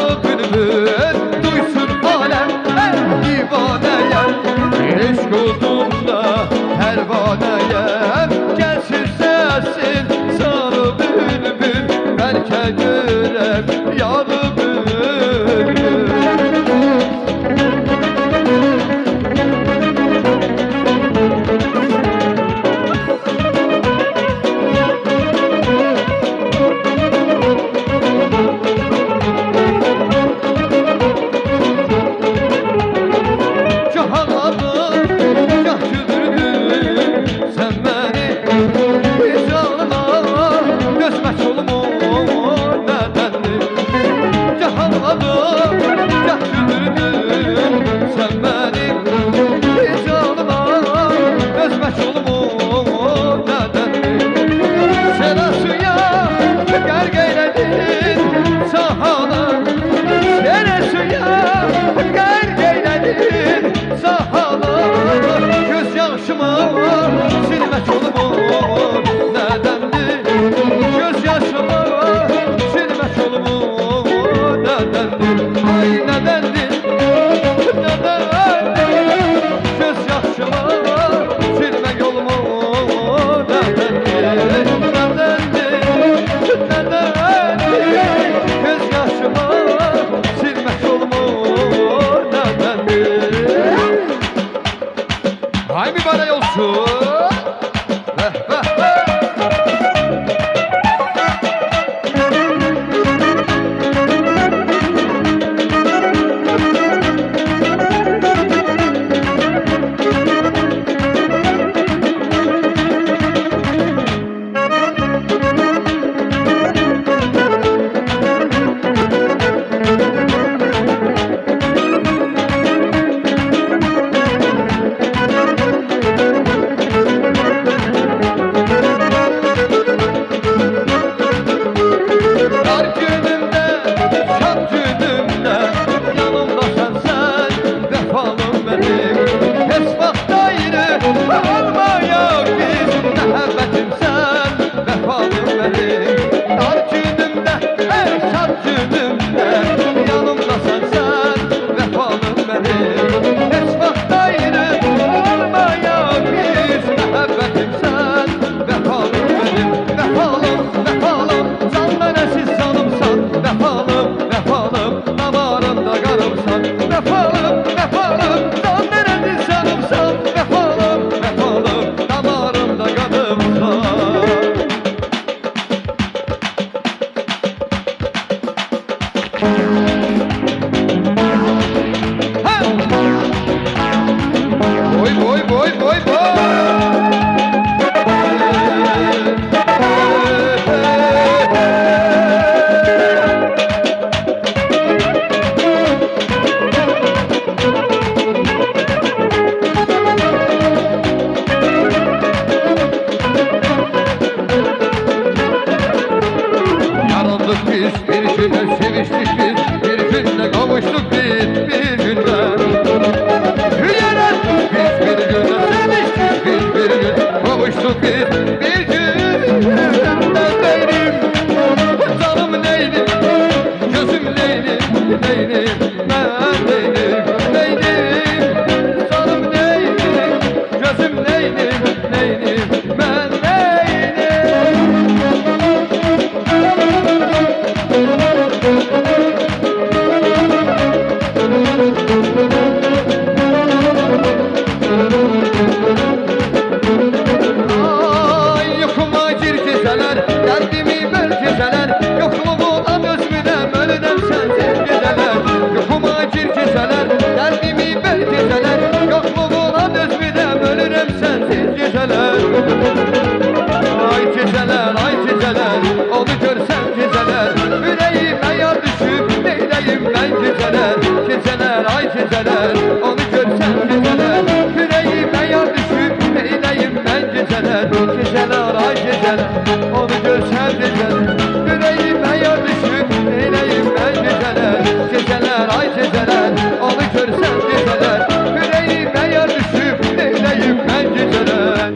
Yaralı bülbül duysun alem ben divaneyem. Eşk olduğunda pervaneyem. Gelsin sesin sarı bülbül, belki görem yarı bülbül. Silmek olumur nedendir? Göz yaşıma silmek olumur nedendir? Ay nedendir? Nedendir? Göz yaşıma silmek olumur nedendir? Nedendir? Nedendir? Göz yaşıma silmek olumur nedendir? Hay mübarek olsun. Bir günde seviştik biz, bir günde kavuştuk biz, bir günde hüyelettik biz, bir günde seviştik biz, bir gün kavuştuk biz, bir günde neydim, canım neydim, gözüm neydim, neydim, ben neydim, neydim, canım neydim, gözüm neydim, neydim, ben neydim. Ay yokuma gir geceler, derdimi böl geceler, yokluğuna özmünem, ölünem sensiz geceler. Yokuma gir geceler, derdimi böl geceler, yokluğuna özmünem, ölünem sensiz geceler. Ay geceler, ay geceler, onu görsen geceler, yüreğime yar düşüp neyleyim ben geceler. Geceler, ay geceler, onu görsen geceler, yüreğime yar düşüp neyleyim ben geceler. Geceler, ay geceler, onu görsen geceler, yüreğime yar düşüp neyleyim ben geceler. Geceler, ay geceler, onu görsen geceler, yüreğime yar düşüp neyleyim ben geceler.